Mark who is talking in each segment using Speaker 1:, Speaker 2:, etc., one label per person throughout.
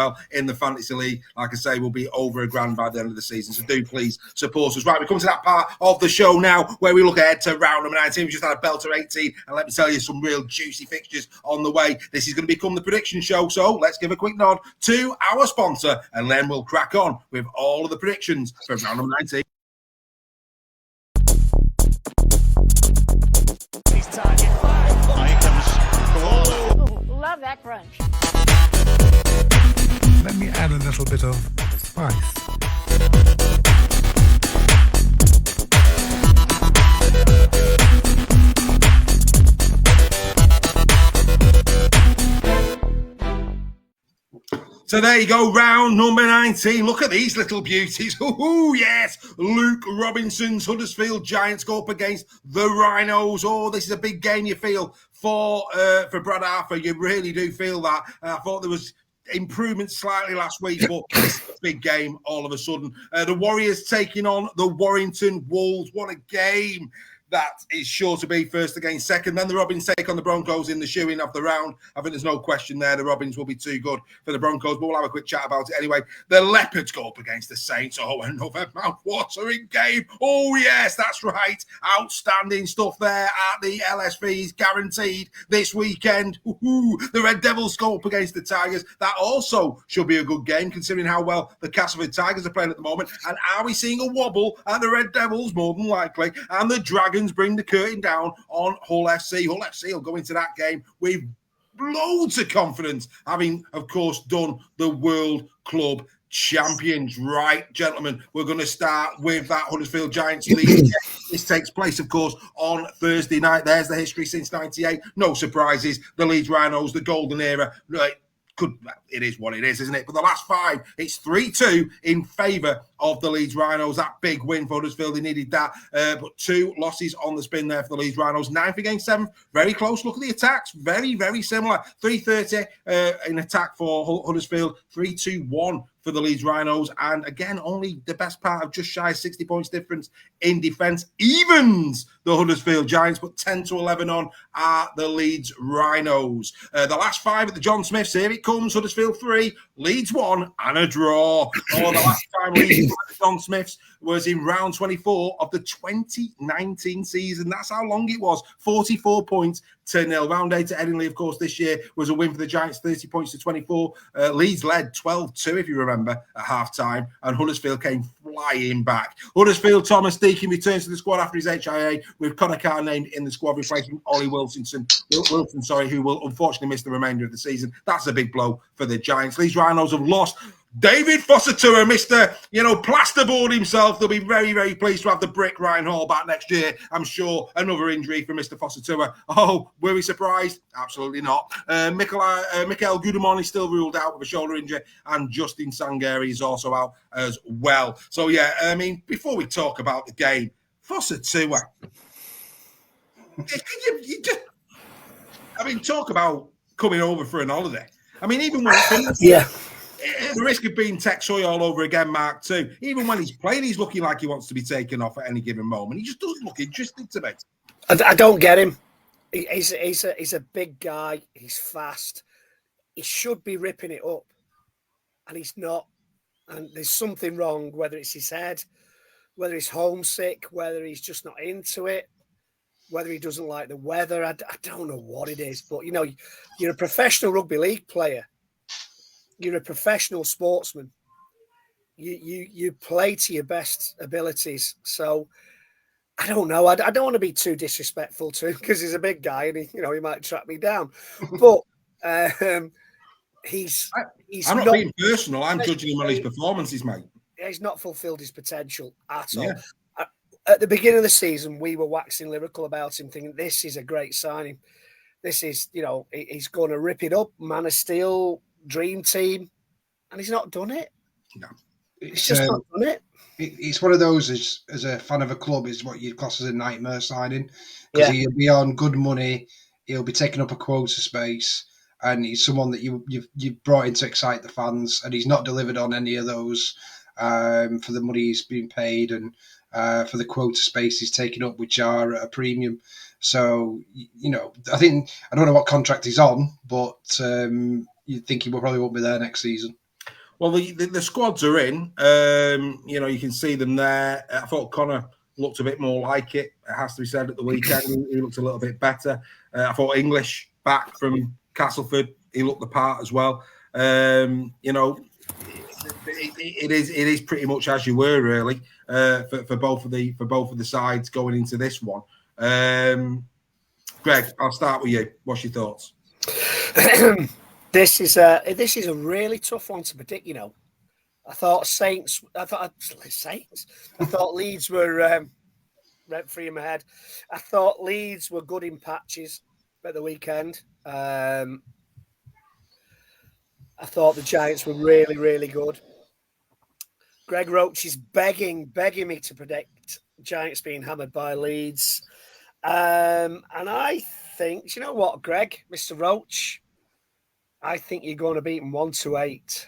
Speaker 1: well in the Fantasy League. Like I say, we'll be over £1,000 by the end of the season. So do please support us. Right, we come to that part of the show now where we look ahead to round number 19. We just had a belter 18, and let me tell you, some real juicy fixtures on the way. This is going to become the prediction show, so let's give a quick nod to our sponsor, and then we'll crack on with all of the predictions for round number 19.
Speaker 2: He's target 5. Here comes
Speaker 3: love that crunch.
Speaker 4: Let me add a little bit of spice.
Speaker 1: So there you go, round number 19. Look at these little beauties. Oh, yes. Luke Robinson's Huddersfield Giants go up against the Rhinos. Oh, this is a big game, you feel, for Brad Arthur. You really do feel that. I thought there was improvement slightly last week, but this is a big game all of a sudden. The Warriors taking on the Warrington Wolves. What a game that is sure to be first against second. Then the Robins take on the Broncos in the shoe-in of the round. I think there's no question there. The Robins will be too good for the Broncos, but we'll have a quick chat about it anyway. The Leopards go up against the Saints. Oh, another mouth-watering game. Oh, yes, that's right. Outstanding stuff there at the LSVs, guaranteed this weekend. The Red Devils go up against the Tigers. That also should be a good game, considering how well the Castleford Tigers are playing at the moment. And are we seeing a wobble at the Red Devils? More than likely. And the Dragons bring the curtain down on Hull FC. Hull FC will go into that game with loads of confidence, having, of course, done the World Club Champions. Right, gentlemen, we're going to start with that Huddersfield Giants League. This takes place, of course, on Thursday night. There's the history since 98. No surprises. The Leeds Rhinos, the golden era. Right. It is what it is, isn't it? But the last 5, it's 3-2 in favour of the Leeds Rhinos. That big win for Huddersfield, they needed that. But 2 losses on the spin there for the Leeds Rhinos. 9th against 7th, very close. Look at the attacks, very, very similar. 330 in attack for Huddersfield, 3-2-1 for the Leeds Rhinos. And again, only the best part of just shy of 60 points difference in defence. Evens the Huddersfield Giants, but 10-11 on are the Leeds Rhinos. The last 5 at the John Smiths, here it comes. Huddersfield 3, Leeds 1, and a draw. Oh, the last time Leeds played at John Smiths was in round 24 of the 2019 season. That's how long it was. 44 points to 0. Round 8 at Headingley, of course, this year was a win for the Giants, 30 points to 24. Leeds led 12-2, if you remember, at half-time, and Huddersfield came flying back. Huddersfield, Thomas Deakin returns to the squad after his HIA, with Connor Carr named in the squad, replacing Ollie Wilson, who will unfortunately miss the remainder of the season. That's a big blow for the Giants. Leeds Rhinos have lost David Fossatuer, Mr. Plasterboard himself. They'll be very, very pleased to have the brick Ryan Hall back next year. I'm sure another injury for Mr. Fossatuer. Oh, were we surprised? Absolutely not. Mikael Gudemon is still ruled out with a shoulder injury, and Justin Sangari is also out as well. So, yeah, I mean, before we talk about the game, Fossatuer, talk about coming over for an holiday. I mean, even when the risk of being Tex Hoy all over again, Mark, too. Even when he's playing, he's looking like he wants to be taken off at any given moment. He just doesn't look interested to me.
Speaker 5: I don't get him. He's a big guy. He's fast. He should be ripping it up, and he's not. And there's something wrong, whether it's his head, whether he's homesick, whether he's just not into it, whether he doesn't like the weather. I don't know what it is. But, you're a professional rugby league player. You're a professional sportsman. You play to your best abilities. So I don't know. I don't want to be too disrespectful to him because he's a big guy and he might track me down. But he's
Speaker 1: I'm not being personal. I'm judging him on his performances, mate.
Speaker 5: He's not fulfilled his potential at all. At the beginning of the season, we were waxing lyrical about him, thinking this is a great signing. This is, he's going to rip it up. Man of Steel, dream team, and he's not done it.
Speaker 6: No,
Speaker 5: he's just not done it.
Speaker 6: It's one of those as a fan of a club is what you'd class as a nightmare signing because he'll be on good money, he'll be taking up a quota space, and he's someone that you've brought in to excite the fans, and he's not delivered on any of those for the money he's been paid and for the quota space he's taken up, which are at a premium. So I think I don't know what contract he's on, but. You'd think he probably won't be there next season.
Speaker 1: Well, the squads are in. You can see them there. I thought Connor looked a bit more like it. It has to be said at the weekend. He looked a little bit better. I thought English back from Castleford. He looked the part as well. It is pretty much as you were really for both of the sides going into this one. Greg, I'll start with you. What's your thoughts?
Speaker 5: This is a really tough one to predict. I thought Leeds were rent free in my head. I thought Leeds were good in patches at the weekend. I thought the Giants were really, really good. Greg Roach is begging me to predict Giants being hammered by Leeds. And I think, you know what, Greg, Mr. Roach, I think you're going to beat them 1-8.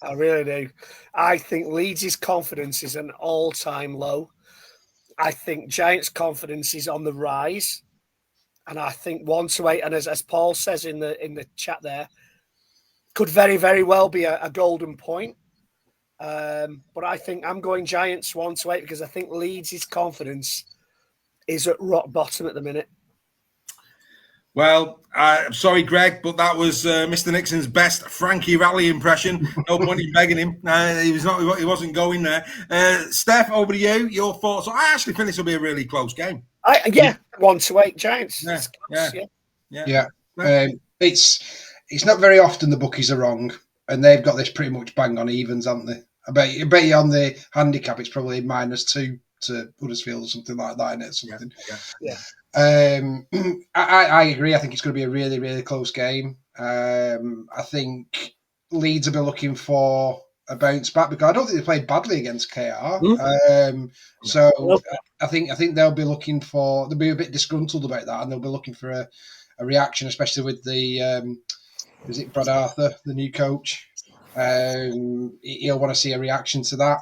Speaker 5: I really do. I think Leeds' confidence is an all-time low. I think Giants' confidence is on the rise. And I think 1-8, and as Paul says in the chat there, could very, very well be a golden point. But I think I'm going Giants 1-8 because I think Leeds' confidence is at rock bottom at the minute.
Speaker 1: Well, I'm sorry, Greg, but that was Mr. Nixon's best Frankie Rally impression. No point in begging him. He wasn't going there. Steph, over to you. Your thoughts? I actually think this will be a really close game.
Speaker 5: 1-8 Giants.
Speaker 6: Yeah. It's not very often the bookies are wrong, and they've got this pretty much bang on evens, haven't they? I bet you on the handicap it's probably -2 to Huddersfield or something like that, isn't it? Something.
Speaker 5: Yeah.
Speaker 6: I agree. I think it's going to be a really, really close game. I think Leeds will be looking for a bounce back because I don't think they played badly against KR. So I think they'll be looking for. They'll be a bit disgruntled about that, and they'll be looking for a reaction, especially with the is it Brad Arthur, the new coach. He'll want to see a reaction to that.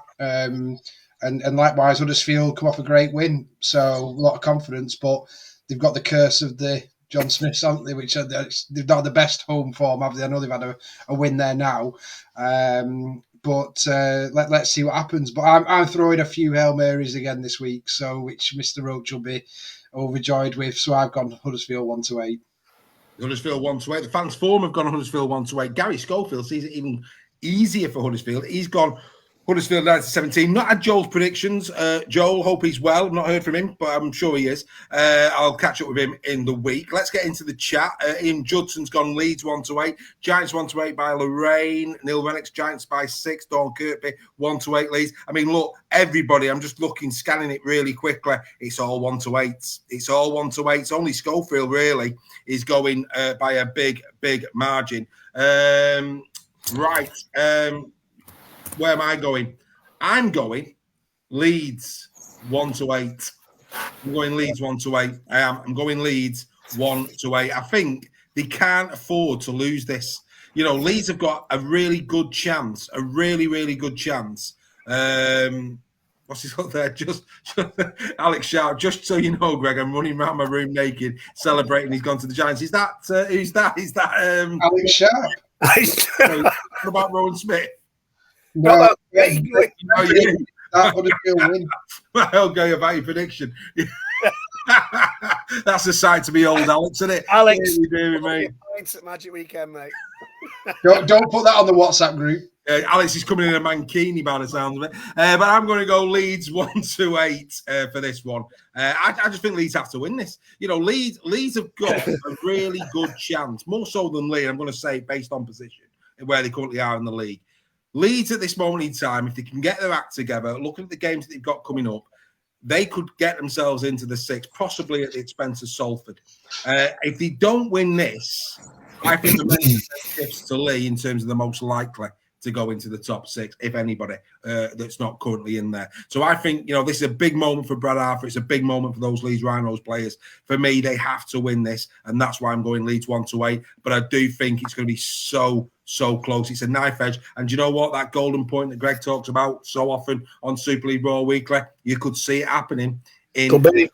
Speaker 6: And likewise, Huddersfield come off a great win, so a lot of confidence. But they've got the curse of the John Smiths, haven't they? Which they've not the best home form, have they? I know they've had a win there now, but let's see what happens. But I'm throwing a few Hail Marys again this week, so which Mr. Roach will be overjoyed with. So I've gone Huddersfield 1-8.
Speaker 1: Huddersfield 1-8. The fans' form have gone Huddersfield 1-8. Gary Schofield sees it even easier for Huddersfield. He's gone Huddersfield 9-17. Not had Joel's predictions. Joel, hope he's well. I've not heard from him, but I'm sure he is. I'll catch up with him in the week. Let's get into the chat. Ian Judson's gone Leeds 1-8. Giants 1-8 by Lorraine. Neil Rennick's Giants by 6. Dawn Kirkby 1-8 Leeds. I mean, look, everybody, I'm just scanning it really quickly. It's all 1-8. It's all 1-8. It's only Schofield, really, is going by a big, big margin. Right. Where am I going? I'm going Leeds 1-8. I'm going Leeds 1-8. I am. I'm going Leeds 1-8. I think they can't afford to lose this. Leeds have got a really good chance. A really, really good chance. What's his up there? Just Alex Sharp. Just so you know, Greg, I'm running around my room naked, celebrating. He's gone to the Giants. Is that who's that? Is that
Speaker 6: Alex Sharp?
Speaker 1: What about Rowan Smith?
Speaker 6: No, that would have been a win.
Speaker 1: I'll go about your prediction. That's a sight to be old, Alex, isn't it?
Speaker 5: Alex,
Speaker 1: you doing, mate?
Speaker 5: Points at Magic Weekend, mate.
Speaker 6: Don't put that on the WhatsApp group.
Speaker 1: Alex is coming in a mankini by the sound of it. But I'm going to go Leeds 1-8 for this one. I just think Leeds have to win this. Leeds have got a really good chance, more so than Leigh. I'm going to say based on position where they currently are in the league. Leeds at this moment in time, if they can get their act together, looking at the games that they've got coming up, they could get themselves into the 6, possibly at the expense of Salford. If they don't win this, I think the message shifts to Leigh in terms of the most likely to go into the top 6, if anybody that's not currently in there. So I think, this is a big moment for Brad Arthur. It's a big moment for those Leeds Rhinos players. For me, they have to win this, and that's why I'm going Leeds 1-8. But I do think it's going to be so close. It's a knife edge. And you know what? That golden point that Greg talks about so often on Super League Raw Weekly, you could see it happening in
Speaker 5: Could be.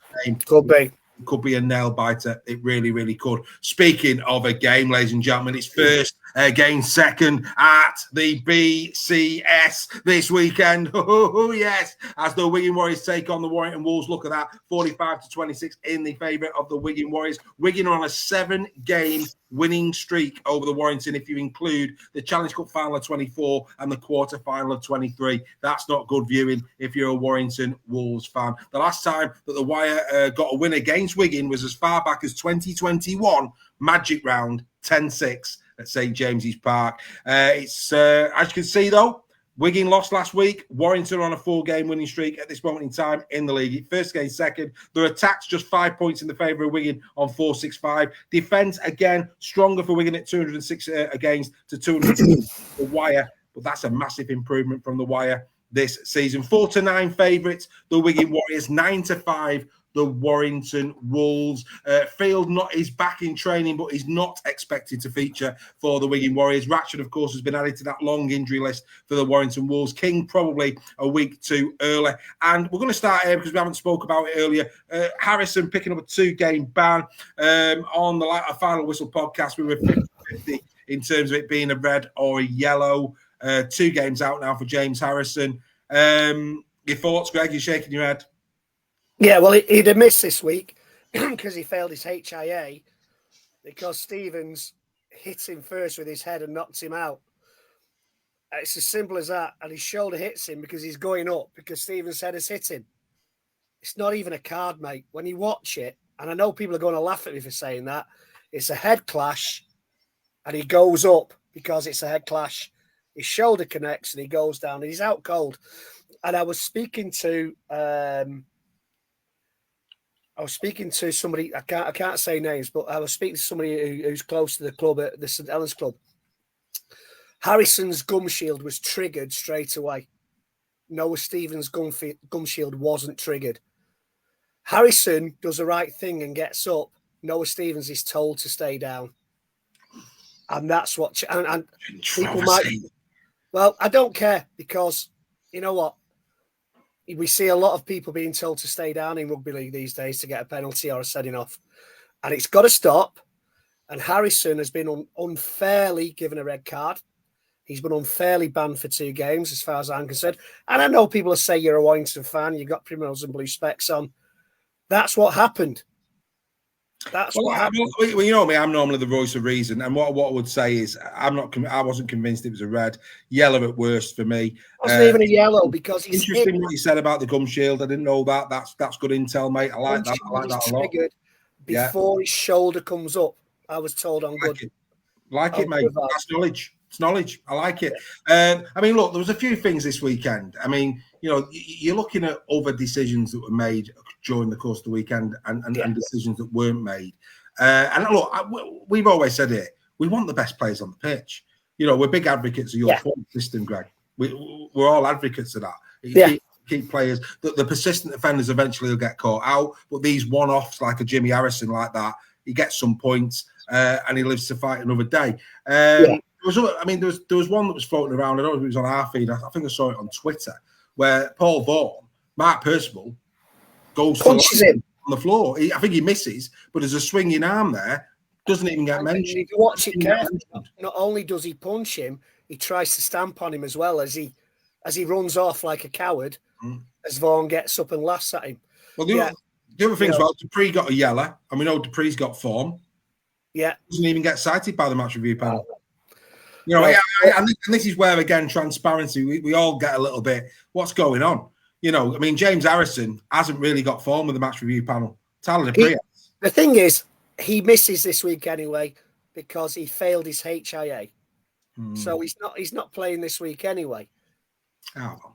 Speaker 1: It could be a nail biter. It really, really could. Speaking of a game, ladies and gentlemen, it's first against second at the BCS this weekend. Oh, yes. As the Wigan Warriors take on the Warrington Wolves. Look at that. 45-26 in the favour of the Wigan Warriors. Wigan are on a 7-game winning streak over the Warrington if you include the Challenge Cup final of 24 and the quarter final of 23. That's not good viewing if you're a Warrington Wolves fan. The last time that the Wire got a win against Wigan was as far back as 2021 Magic Round 10-6 at St James's Park. It's as you can see though, Wigan lost last week. Warrington on a 4-game winning streak at this moment in time in the league. First game, second. Their attacks just 5 points in the favour of Wigan on 4-6-5. Defence, again, stronger for Wigan at 206 against to 200 the Wire. But that's a massive improvement from the Wire this season. 4-9 favourites, the Wigan Warriors. 9-5, the Warrington Wolves. Field is back in training, but he's not expected to feature for the Wigan Warriors. Ratchford, of course, has been added to that long injury list for the Warrington Wolves. King probably a week too early. And we're going to start here because we haven't spoke about it earlier. Harrison picking up a 2-game ban on the Final Whistle podcast. We were 50-50 in terms of it being a red or a yellow. 2 games out now for James Harrison. Your thoughts, Greg? You're shaking your head.
Speaker 5: Yeah, well, he'd have missed this week because he failed his HIA because Stevens hit him first with his head and knocked him out. It's as simple as that. And his shoulder hits him because he's going up because Stevens' head has hit him. It's not even a card, mate. When you watch it, and I know people are going to laugh at me for saying that, it's a head clash and he goes up because it's a head clash. His shoulder connects and he goes down and he's out cold. And I was speaking to somebody. I can't say names, but I was speaking to somebody who's close to the club at the St Helens club. Harrison's gum shield was triggered straight away. Noah Stevens' gum shield wasn't triggered. Harrison does the right thing and gets up. Noah Stevens is told to stay down, and that's what. And people might. Well, I don't care because you know what. We see a lot of people being told to stay down in rugby league these days to get a penalty or a sending off. And it's got to stop. And Harrison has been unfairly given a red card. He's been unfairly banned for 2 games, as far as I'm concerned. And I know people will say you're a Warrington fan, you've got primrose and blue specs on. That's what happened. What happened.
Speaker 1: Well, you know me, I'm normally the voice of reason. And what I would say is I wasn't convinced it was a red. Yellow at worst for me.
Speaker 5: It wasn't even a yellow because he's
Speaker 1: interesting what you said about the gum shield. I didn't know that. That's good intel, mate. I like that. I like that a lot.
Speaker 5: Before his shoulder comes up, I was told on good.
Speaker 1: Like it, mate. That's knowledge. It's knowledge. I like it. I mean, look, there was a few things this weekend. I mean, you know, you're looking at other decisions that were made during the course of the weekend and decisions that weren't made. And look, we've always said it. We want the best players on the pitch. You know, we're big advocates of your form system, Greg. We're all advocates of that. Keep players. The persistent offenders eventually will get caught out. But these one-offs like a Jimmy Harrison like that, he gets some points and he lives to fight another day. There was one that was floating around. I don't know if it was on our feed. I think I saw it on Twitter where Paul Vaughan, Mark Percival, goes
Speaker 5: punches him
Speaker 1: on the floor. I think he misses, but there's a swinging arm there. Doesn't even get mentioned.
Speaker 5: If you watch it carefully, not only does he punch him, he tries to stamp on him as well as he runs off like a coward. As Vaughan gets up and laughs at him.
Speaker 1: Well, the other thing as well, Dupree got a yellow, and we know Dupree's got form.
Speaker 5: Yeah,
Speaker 1: doesn't even get cited by the match review panel. You know, and this is where again transparency. We all get a little bit. What's going on? You know, I mean, James Harrison hasn't really got form with the match review panel. Tyler Dupree.
Speaker 5: The thing is, he misses this week anyway because he failed his HIA. So he's not playing this week anyway.
Speaker 1: Oh.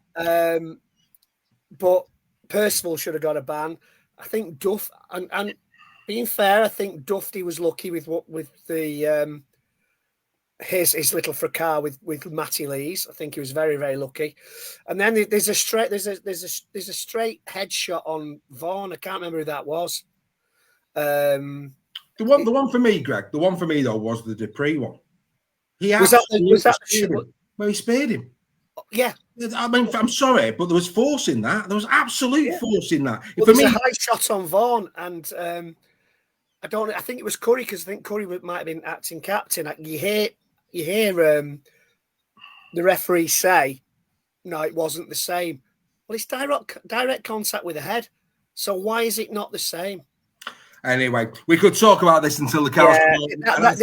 Speaker 5: But Percival should have got a ban. I think Duff and being fair, I think Dufty was lucky with the his little fracas with Matty Lees. I think he was very, very lucky. And then there's a straight headshot on Vaughan. I can't remember who that was.
Speaker 1: The one for me, Greg. The one for me though was the Dupree one. He
Speaker 5: was that
Speaker 1: he spared him.
Speaker 5: Yeah,
Speaker 1: I mean, I'm sorry, but there was force in that. There was absolute force in that.
Speaker 5: Well,
Speaker 1: For
Speaker 5: there's
Speaker 1: me,
Speaker 5: a high shot on Vaughan, and I think it was Curry, because I think Curry might have been acting captain. You hear the referee say, "No, it wasn't the same." Well, it's direct contact with the head. So why is it not the same?
Speaker 1: anyway, we could talk about this until the cows come home.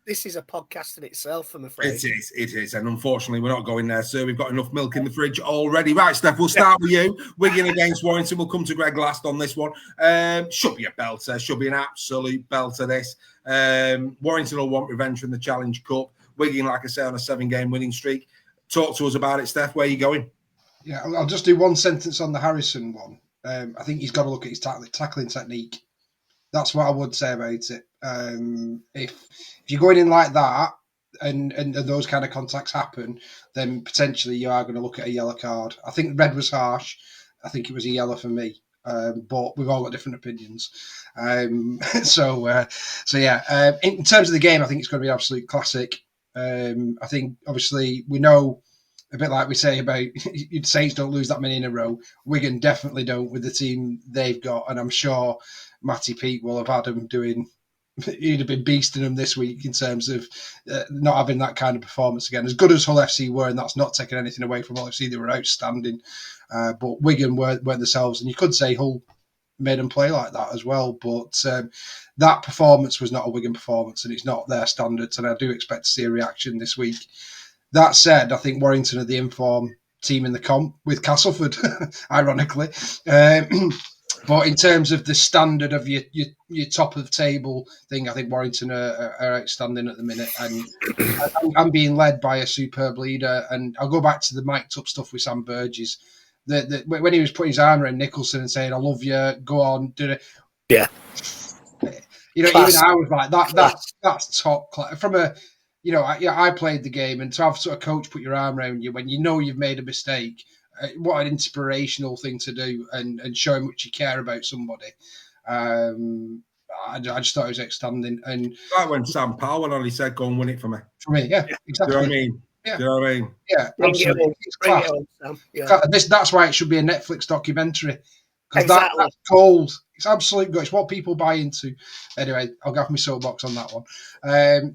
Speaker 5: This is a podcast in itself, I'm afraid.
Speaker 1: It is. And unfortunately, we're not going there, sir. We've got enough milk in the fridge already. Right, Steph, we'll start with you. Wigan against Warrington. We'll come to Greg last on this one. Should be a belter. Should be an absolute belter, this. Warrington will want revenge from the Challenge Cup. Wigan, like I say, on a 7-game winning streak. Talk to us about it, Steph. Where are you going?
Speaker 6: Yeah, I'll just do one sentence on the Harrison one. I think he's got to look at his tackling technique. That's what I would say about it. If you're going in like that and those kind of contacts happen, then potentially you are going to look at a yellow card. I think red was harsh. I think it was a yellow for me. But we've all got different opinions. So yeah. In terms of the game, I think it's going to be an absolute classic. I think obviously we know, a bit like we say about Saints don't lose that many in a row. Wigan definitely don't with the team they've got, and I'm sure Matty Peake will have had them doing. He'd have been beasting them this week in terms of not having that kind of performance again. As good as Hull FC were, and that's not taking anything away from Hull FC, they were outstanding. But Wigan weren't themselves, and you could say Hull made them play like that as well. But that performance was not a Wigan performance, and it's not their standards. And I do expect to see a reaction this week. That said, I think Warrington are the informed team in the comp with Castleford, ironically. But in terms of the standard of your top of the table thing, I think Warrington are outstanding at the minute. And I'm being led by a superb leader. And I'll go back to the mic'd up stuff with Sam Burgess. When he was putting his arm around Nicholson and saying, "I love you, go on, do it."
Speaker 5: Yeah.
Speaker 6: Even I was like, that's top class. From a, I played the game, and to have sort of coach put your arm around you when you know you've made a mistake, what an inspirational thing to do, and show how much you care about somebody. I just thought it was outstanding. And
Speaker 1: Like when Sam Powell went on, he said, "Go and win it for me."
Speaker 6: For me, yeah, exactly.
Speaker 1: Do you know what I mean?
Speaker 6: Yeah.
Speaker 1: Do you know what I mean?
Speaker 6: Yeah, absolutely. That's why it should be a Netflix documentary. Because that's cold. It's absolute good. It's what people buy into. Anyway, I'll give my soapbox on that one.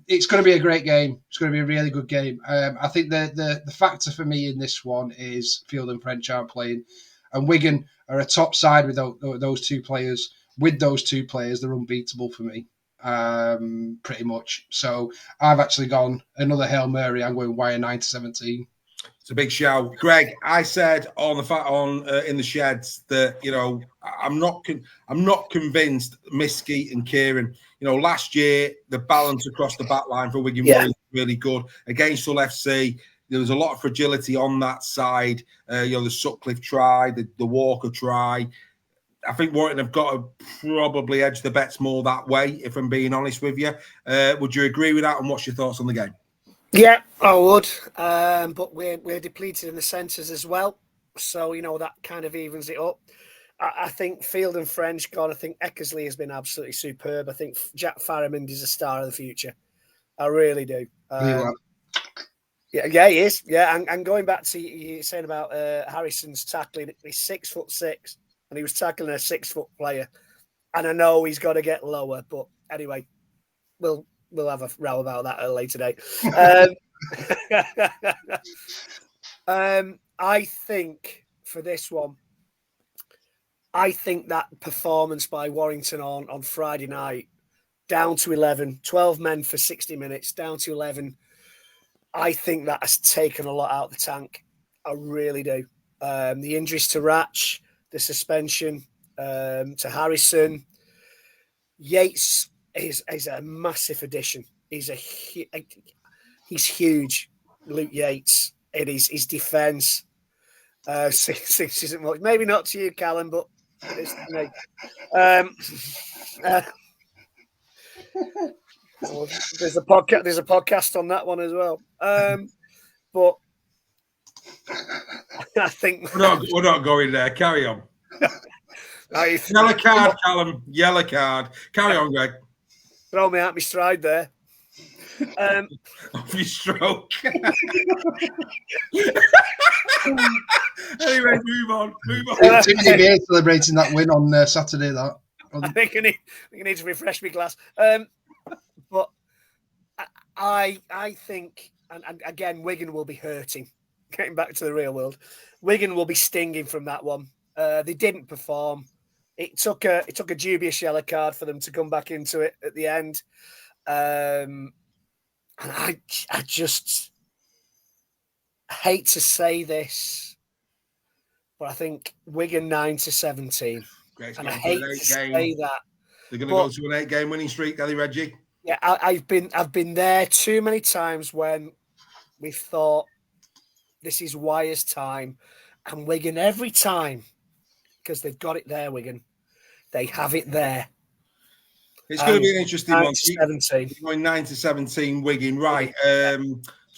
Speaker 6: It's going to be a great game. It's going to be a really good game. I think the factor for me in this one is Field and French aren't playing. And Wigan are a top side with those two players. With those two players, they're unbeatable for me, pretty much. So I've actually gone another Hail Mary. I'm going Wire 9-17.
Speaker 1: It's a big shout, Greg. I said in the sheds that I'm not convinced Miskey and Kieran. Last year the balance across the back line for Wigan was really good against Hull FC. There was a lot of fragility on that side. The Sutcliffe try, the Walker try. I think Warrington have got to probably edge the bets more that way, if I'm being honest with you. Would you agree with that? And what's your thoughts on the game?
Speaker 5: Yeah, I would. But we're depleted in the centres as well. So, that kind of evens it up. I think Field and French, I think Eckersley has been absolutely superb. I think Jack Farrimond is a star of the future. I really do. Yeah, he is. Yeah, and going back to you saying about Harrison's tackling, he's 6'6", and he was tackling a 6-foot player. And I know he's got to get lower, but anyway, we'll have a row about that at a later date. I think for this one, I think that performance by Warrington on Friday night, down to 11, 12 men for 60 minutes, down to 11, I think that has taken a lot out of the tank. I really do. The injuries to Ratch, the suspension to Harrison. Yates is a massive addition. He's huge, Luke Yates. It is his defence. 6 isn't much. Maybe not to you, Callum, but it's to me. There's a podcast on that one as well. But I think
Speaker 1: we're not going there. Carry on. Yellow card, Callum. Yellow card. Carry on, Greg.
Speaker 5: Throw me out my stride there.
Speaker 1: Off your stroke. Anyway, move on.
Speaker 6: Too many mates celebrating that win on Saturday. That
Speaker 5: I think I need to refresh my glass. But I think, and again, Wigan will be hurting. Getting back to the real world, Wigan will be stinging from that one. They didn't perform. It took a dubious yellow card for them to come back into it at the end. And I just hate to say this, but I think Wigan 9-17. And I hate to say that.
Speaker 1: They're going to go to an 8-game winning streak, are they, Reggie?
Speaker 5: Yeah, I've been there too many times when we've thought this is Wire's time, and Wigan every time, because they've got it there, Wigan. They have it there.
Speaker 1: It's going to be an interesting one.
Speaker 5: 17.
Speaker 1: Going 9-17, Wigan, right. So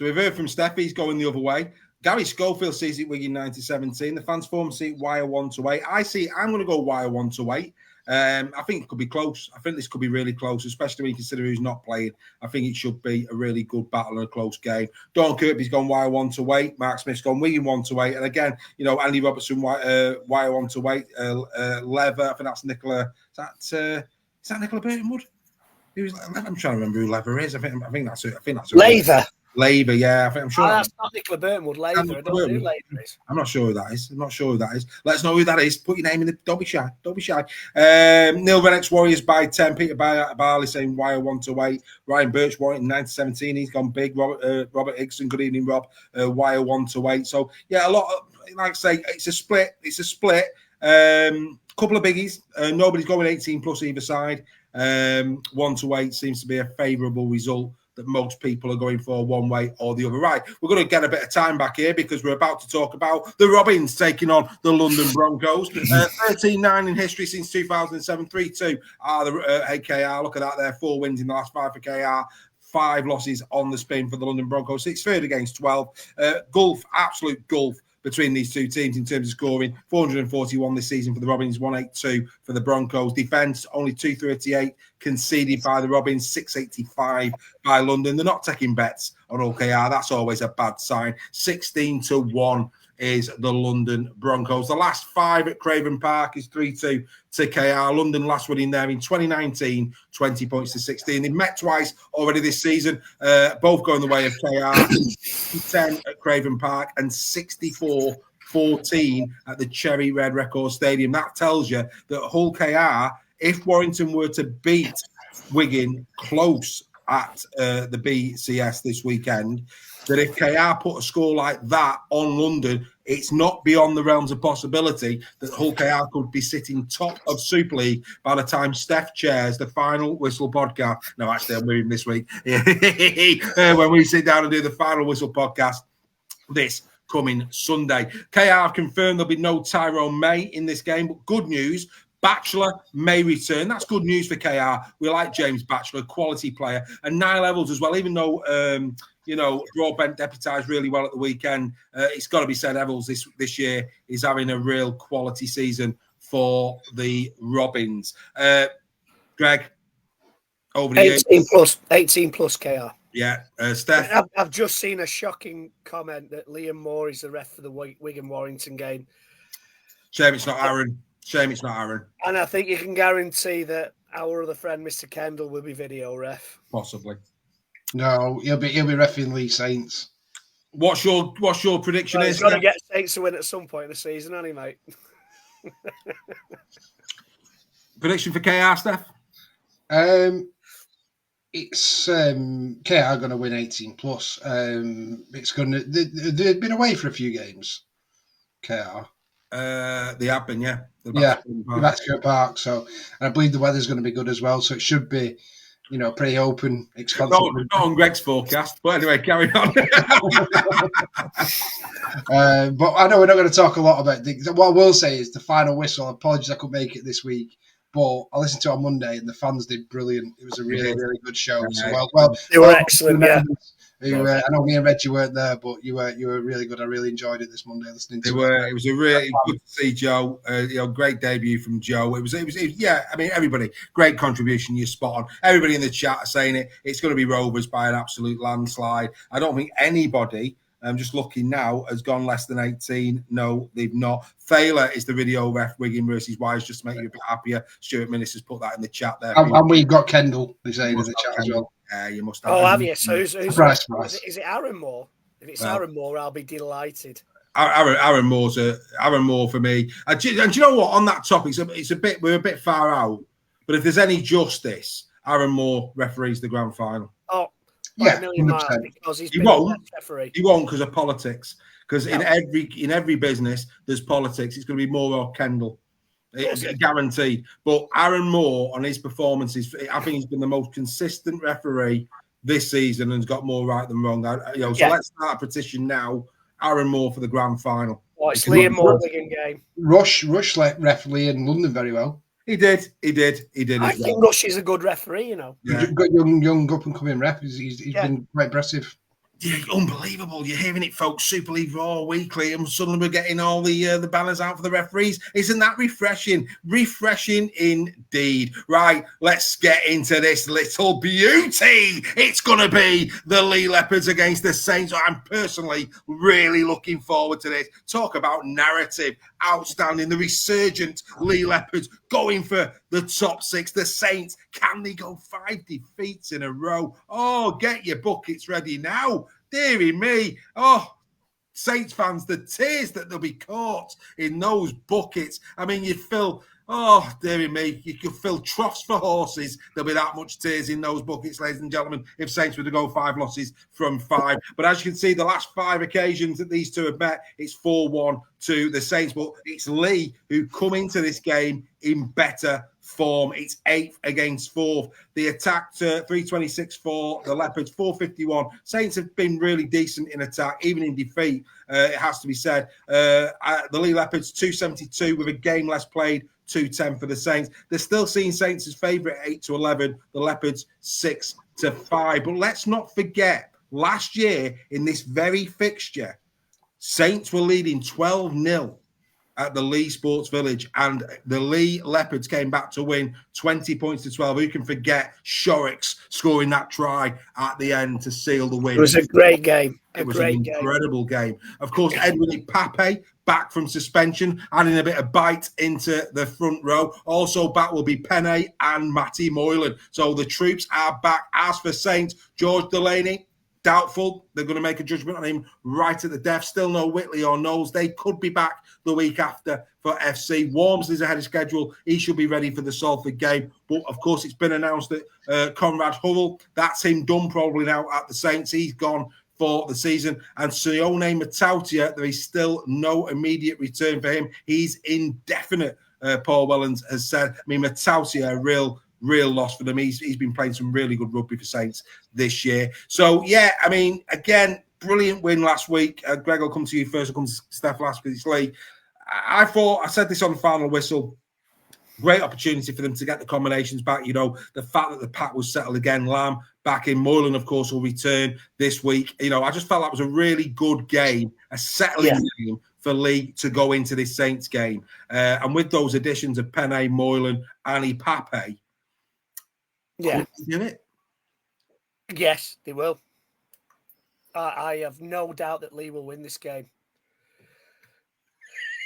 Speaker 1: we've heard from Steph, he's going the other way. Gary Schofield sees it Wigan 9-17. The fans forum see it Wire 1-8. I'm going to go Wire 1-8. I think it could be close. I think this could be really close, especially when you consider who's not playing. I think it should be a really good battle and a close game. Don Kirby's gone Wire 1-8. Mark Smith's gone Wigan 1-8. And again, Andy Robertson Wire 1-8. Lever, I think that's Nicola. Is that Nicola Burtonwood? I'm trying to remember who Lever is. I think that's
Speaker 5: Lever.
Speaker 1: Lever, yeah. I'm sure.
Speaker 5: That's not Nicola Burtonwood. Lever. I don't know who Lever is.
Speaker 1: I'm not sure who that is. Let's know who that is. Put your name in the. Don't be shy. Neil Rennick's Warriors by 10. Peter Barley saying Wire 1-8. Ryan Birch Warrington 9-17. He's gone big. Robert Hickson. Good evening, Rob. Wire 1-8. So yeah, a lot of, like I say, it's a split. Couple of biggies. Nobody's going 18 plus either side. 1-8 seems to be a favourable result that most people are going for one way or the other. Right, we're going to get a bit of time back here because we're about to talk about the Robins taking on the London Broncos. 13-9 in history since 2007. 3-2 are the KR. Look at that there. 4 wins in the last 5 for KR. 5 losses on the spin for the London Broncos. 6 third against 12. Absolute gulf between these two teams in terms of scoring. 441 this season for the Robins, 182 for the Broncos. Defence, only 238 conceded by the Robins, 685 by London. They're not taking bets on OKR. That's always a bad sign. 16-1 is the London Broncos. The last 5 at Craven Park is 3-2 to KR. London last winning there in 2019, 20 points to 16. They've met twice already this season, both going the way of KR. 10 at Craven Park and 64-14 at the Cherry Red Records Stadium. That tells you that Hull KR, if Warrington were to beat Wigan close at the BCS this weekend, that if KR put a score like that on London, it's not beyond the realms of possibility that Hull KR could be sitting top of Super League by the time Steph chairs the Final Whistle podcast. No, actually, I'm moving this week. When we sit down and do the Final Whistle podcast this coming Sunday. KR confirmed there'll be no Tyrone May in this game, but good news, Batchelor may return. That's good news for KR. We like James Batchelor, quality player. And Niall Evans as well, even though, Broadbent deputised really well at the weekend. It's got to be said, Evans this year is having a real quality season for the Robins. Greg, over to you.
Speaker 5: 18 plus KR.
Speaker 1: Yeah, Steph.
Speaker 5: I've just seen a shocking comment that Liam Moore is the ref for the Wigan Warrington game.
Speaker 1: Shame it's not Aaron.
Speaker 5: And I think you can guarantee that our other friend, Mr. Kendall, will be video ref.
Speaker 1: Possibly.
Speaker 6: No, he'll be reffing Leigh Saints.
Speaker 1: What's your prediction?
Speaker 5: Well, he's got to get Saints to win at some point in the season, hasn't he, mate?
Speaker 1: Prediction for KR, Steph?
Speaker 6: It's KR going to win 18 plus. It's going to. They've been away for a few games. KR.
Speaker 1: They have been, yeah.
Speaker 6: They've had to go Park. So, and I believe the weather's going to be good as well. So it should be, pretty open, expansive.
Speaker 1: Not on Greg's forecast, but anyway, carry on.
Speaker 6: But I know we're not going to talk a lot about things. What I will say is the Final Whistle. Apologies, I couldn't make it this week. But I listened to it on Monday, and the fans did brilliant. It was a really, really good show. So well,
Speaker 5: they were excellent. Yeah,
Speaker 6: I know me and Reggie weren't there, but you were really good. I really enjoyed it this Monday listening to it.
Speaker 1: It was a really good to see Joe. Great debut from Joe. It was. Yeah, I mean, everybody, great contribution. You're spot on. Everybody in the chat are saying it. It's going to be Rovers by an absolute landslide. I don't think anybody. I'm just looking now. Has gone less than 18. No, they've not. Thaler is the video ref. Wigan versus Wise, just to make you a bit happier. Stuart Minnis has put that in the chat there.
Speaker 6: And we've got Kendall. They say in the chat as well.
Speaker 1: Yeah, you must have.
Speaker 5: Oh, have you? So who's is it Aaron Moore? If it's Aaron Moore, I'll be delighted.
Speaker 1: Aaron Moore for me. And do you know what? On that topic, we're a bit far out. But if there's any justice, Aaron Moore referees the grand final.
Speaker 5: Oh,
Speaker 6: yeah,
Speaker 5: 1,000,000 miles because
Speaker 1: he won't because of politics. Because in every business there's politics. It's going to be Moore or Kendall. It's guaranteed. But Aaron Moore on his performances, I think he's been the most consistent referee this season and has got more right than wrong. So let's start a petition now. Aaron Moore for the grand final.
Speaker 5: Oh, it's Leigh Moore Wigan game.
Speaker 6: Rush let referee in London very well.
Speaker 1: He did.
Speaker 5: I think Rush is a good referee, you know.
Speaker 6: Yeah. You've got young up and coming ref. He's been quite impressive.
Speaker 1: Yeah, unbelievable. You're hearing it, folks. Super League Raw weekly, and suddenly we're getting all the banners out for the referees. Isn't that refreshing? Refreshing indeed. Right, let's get into this little beauty. It's going to be the Leigh Leopards against the Saints. I'm personally really looking forward to this. Talk about narrative. Outstanding. The resurgent Leigh Leopards going for the top 6. The Saints, can they go 5 defeats in a row? Oh, get your buckets ready now. Deary me. Oh, Saints fans, the tears that they'll be caught in those buckets. I mean, you feel... Oh, dearie me, you could fill troughs for horses. There'll be that much tears in those buckets, ladies and gentlemen, if Saints were to go 5 losses from 5. But as you can see, the last 5 occasions that these two have met, it's 4-1 to the Saints. But it's Leigh who come into this game in better form. It's 8th against 4th. The attack to 326 for the Leopards, 451. Saints have been really decent in attack, even in defeat, it has to be said. The Leigh Leopards, 272 with a game less played, 210 for the Saints. They're still seeing Saints as favourite 8-11. The Leopards 6-5. But let's not forget, last year in this very fixture, Saints were leading 12-0 at the Leigh Sports Village, and the Leigh Leopards came back to win 20 points to 12. Who can forget Shorrocks scoring that try at the end to seal the win?
Speaker 5: It was a great game.
Speaker 1: It was an incredible game. Of course, Edwin Pape back from suspension, adding a bit of bite into the front row. Also back will be Penne and Matty Moylan. So the troops are back. As for Saints, George Delaney, doubtful. They're going to make a judgment on him right at the death. Still no Whitley or Knowles. They could be back the week after for FC. Wormsley's ahead of schedule. He should be ready for the Salford game. But, of course, it's been announced that Conrad Hurrell, that's him done probably now at the Saints. He's gone for the season. And Sione Matautia, there is still no immediate return for him. He's indefinite, Paul Wellens has said. I mean, Matautia, a real loss for them. He's been playing some really good rugby for Saints this year. So, yeah, I mean, again, brilliant win last week. Greg, I'll come to you first. I'll come to Steph last because it's Leigh. I said this on the final whistle, great opportunity for them to get the combinations back. You know, the fact that the pack was settled again, Lamb back in, Moylan, of course, will return this week. You know, I just felt that was a really good game, a settling game for Leigh to go into this Saints game. And with those additions of Penne, Moylan, Annie Pape,
Speaker 5: yeah,
Speaker 1: do it.
Speaker 5: Yes, they will. I have no doubt that Leigh will win this game.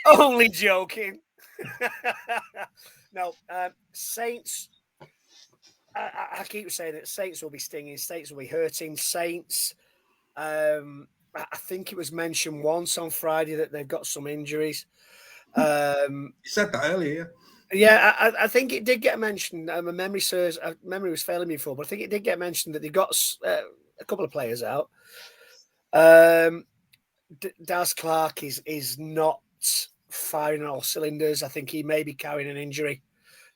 Speaker 5: Only joking. No, Saints. I keep saying that Saints will be stinging. Saints will be hurting. Saints. I think it was mentioned once on Friday that they've got some injuries.
Speaker 1: You said that earlier.
Speaker 5: Yeah, I think it did get mentioned. My memory serves. Memory was failing me before, but I think it did get mentioned that they got a couple of players out. Daz Clark is not firing on all cylinders. I think he may be carrying an injury.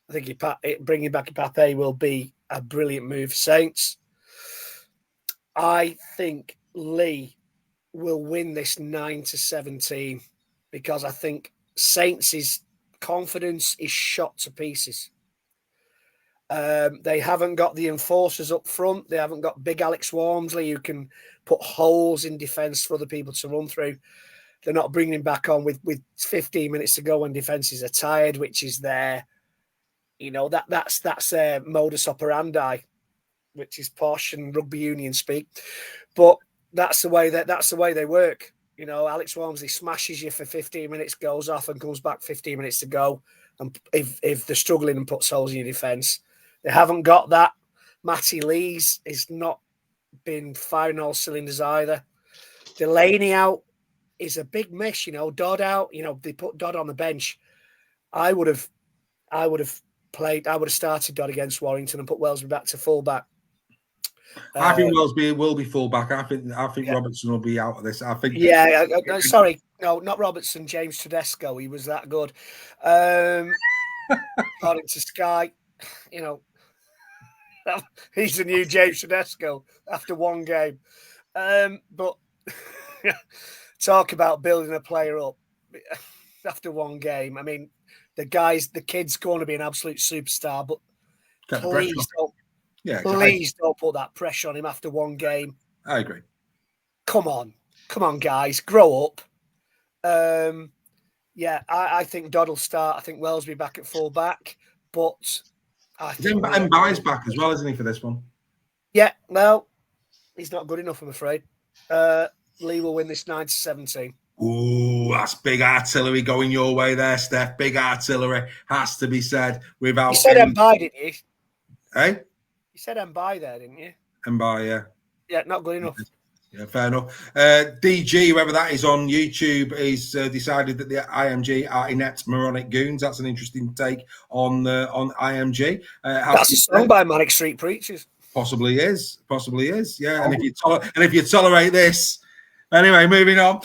Speaker 5: I think bringing back Pape will be a brilliant move for Saints. I think Leigh will win this 9-17 because I think Saints' confidence is shot to pieces. They haven't got the enforcers up front. They haven't got big Alex Walmsley who can put holes in defence for other people to run through. They're not bringing him back on with 15 minutes to go when defences are tired, which is their, that's their modus operandi, which is posh and rugby union speak. But that's the way they work. Alex Walmsley smashes you for 15 minutes, goes off and comes back 15 minutes to go. And if they're struggling and puts holes in your defence, they haven't got that. Matty Lee's has not been firing all cylinders either. Delaney out is a big miss. Dodd out. They put Dodd on the bench. I would have started Dodd against Warrington and put Wellesby back to fullback.
Speaker 1: I think Wellesby will be fullback. I think Robertson will be out of this. I think.
Speaker 5: Yeah. Sorry, no, not Robertson. James Tedesco. He was that good. According to Sky, he's the new James Tedesco after one game. But talk about building a player up after one game. I mean, the kid's going to be an absolute superstar, but please don't put that pressure on him after one game.
Speaker 1: I agree.
Speaker 5: Come on, guys, grow up. I think Dodd will start. I think Wellesby back at full back, but I think
Speaker 1: Mbai's back as well, isn't he, for this one?
Speaker 5: Yeah, well, he's not good enough, I'm afraid. Leigh will win this 9-17.
Speaker 1: Ooh, that's big artillery going your way there, Steph. Big artillery, has to be said. Without
Speaker 5: you said Mbai, didn't you?
Speaker 1: Hey?
Speaker 5: You said Mbai there, didn't you?
Speaker 1: Mbai, yeah.
Speaker 5: Yeah, not good enough.
Speaker 1: Yeah, fair enough. DG, whoever that is on YouTube, is decided that the IMG are inept moronic goons. That's an interesting take on IMG.
Speaker 5: That's a song by Manic Street Preachers.
Speaker 1: Possibly is. Yeah, and if you tolerate this. Anyway, moving on.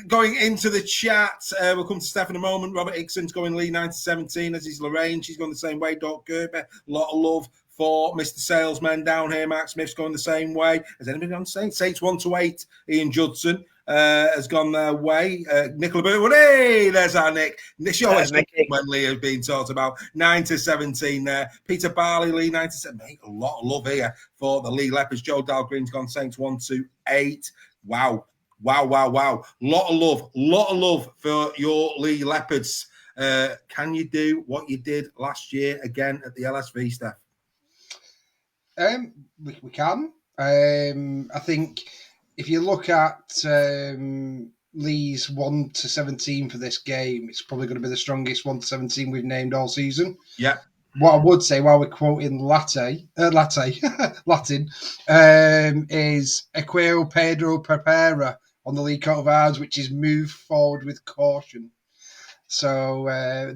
Speaker 1: Going into the chat, we'll come to Steph in a moment. Robert Hickson's going Leigh 9-17, as is Lorraine. She's going the same way. Doc Gerber, a lot of love for Mr. Salesman down here. Mark Smith's going the same way. Has anybody on Saints? Saints 1-8. Ian Judson has gone their way. Nicola Boone, hey, there's our Nick. This show is when Leigh has been talked about. 9-17 there. Peter Barley, Leigh 9-7. Mate, a lot of love here for the Leigh Leopards. Joe Dalgreen's gone Saints 1-8. Wow. Lot of love for your Leigh Leopards. Can you do what you did last year again at the LSV, Steph?
Speaker 6: We can. I think if you look at Leigh's 1-17 for this game, it's probably going to be the strongest 1-17 we've named all season.
Speaker 1: Yeah.
Speaker 6: What I would say, while we're quoting Latin, is Equeo Pedro Prepara on the League Coat of Arms, which is move forward with caution. So